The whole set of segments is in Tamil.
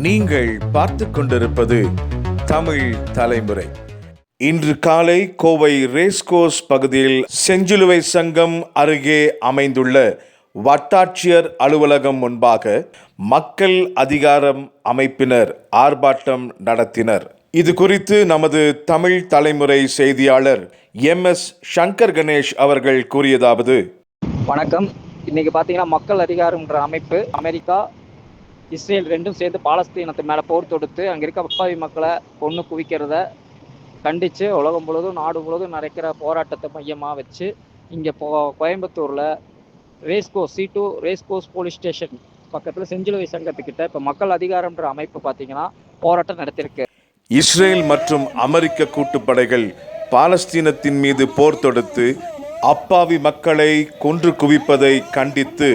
நீங்கள் பார்த்துக் கொண்டிருப்பது தமிழ் தலைமுறை. இன்று காலை கோவை ரேஸ்கோர்ஸ் பகுதியில் செஞ்சிலுவை சங்கம் அருகே அமைந்துள்ள வட்டாட்சியர் அலுவலகம் முன்பாக மக்கள் அதிகாரம் அமைப்பினர் ஆர்ப்பாட்டம் நடத்தினர். இது குறித்து நமது தமிழ் தலைமுறை செய்தியாளர் MS சங்கர் கணேஷ் அவர்கள் கூறியதாவது: வணக்கம். இன்னைக்கு பார்த்தீங்கன்னா மக்கள் அதிகாரம்ன்ற அமைப்பு அமெரிக்கா, இஸ்ரேல் ரெண்டும் சேர்ந்து பாலஸ்தீனத்து மேலே போர் தொடுத்து அங்கே இருக்க அப்பாவி மக்களை கொன்று குவிக்கிறத கண்டித்து உலகம் முழுவதும் நாடு முழுவதும் நடக்கிற போராட்டத்தை மையமாக வச்சு இங்கே கோயம்புத்தூரில் racecourse C2 racecourse police station பக்கத்தில் செஞ்சிலுவை சங்கத்துக்கிட்ட இப்போ மக்கள் அதிகாரம்ன்ற அமைப்பு பார்த்தீங்கன்னா போராட்டம் நடத்திருக்கு. இஸ்ரேல் மற்றும் அமெரிக்க கூட்டுப்படைகள் பாலஸ்தீனத்தின் மீது போர் தொடுத்து அப்பாவி மக்களை கொன்று குவிப்பதை கண்டித்து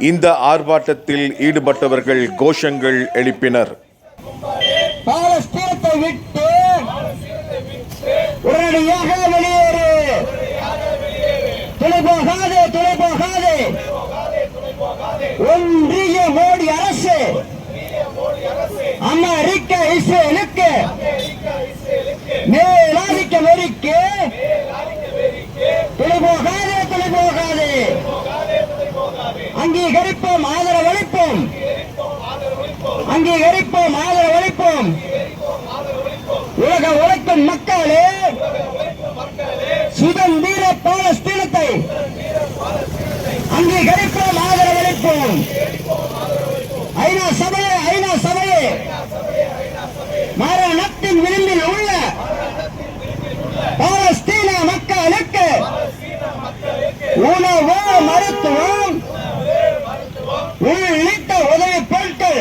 இந்த ஆர்ப்பாட்டத்தில் ஈடுபட்டவர்கள் கோஷங்கள் எழுப்பினர். பாலஸ்தீனத்தை விட்டு உடனடியாக வெளியேறு, துணைபோகாதே, துணைபோகாதே. ஒன்றிய மோடி அரசு அமெரிக்க இஸ்ரேலுக்கு மேலாதிக்கம் வெறிக்கு துணைபோகாதே, துணைபோகாதே. அங்கீகரிப்போம், ஆதரவளிப்போம், அங்கீகரிப்போம், ஆதரவளிப்போம். உலக உழைக்கும் மக்களே, சுதந்திர பாலஸ்தீனத்தை அங்கீகரிப்போம், ஆதரவளிப்போம். ஐநா சபையே, ஐநா சபையே, மரணத்தின் விளிம்பில் உள்ள பாலஸ்தீன மக்களுக்கு உணவு, மருத்துவம் உள்ளிட்ட உதவி பொருட்கள்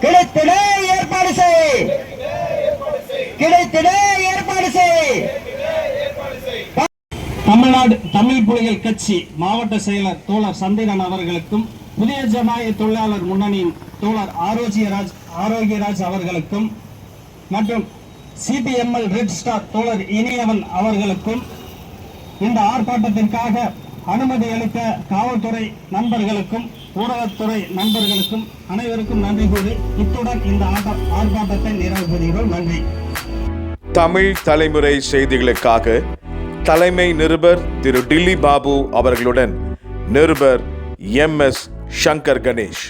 கிடைத்திட ஏற்பாடு செய், கிடைத்திட ஏற்பாடு செய். தமிழ்நாடு தமிழ் புலிகள் கட்சி மாவட்ட செயலர் தோழர் சந்திரன் அவர்களுக்கும், புதிய ஜமாய தொழிலாளர் முன்னணியின் தோழர் ஆரோக்கியராஜ் அவர்களுக்கும் மற்றும் CPML ரெட் ஸ்டார் தோழர் இனியவன் அவர்களுக்கும் இந்த ஆர்ப்பாட்டத்திற்காக அனுமதி அளித்த காவல்துறை நண்பர்களுக்கும் ஊடகத்துறை நண்பர்களுக்கும் அனைவருக்கும் நன்றி கூறி இத்துடன் இந்த ஆர்ப்பாட்டத்தை நிறைவு செய்கிறோம். நன்றி. தமிழ் தலைமுறை செய்திகளுக்காக தலைமை நிருபர் திரு டில்லி பாபு அவர்களுடன் நிருபர் MS சங்கர் கணேஷ்.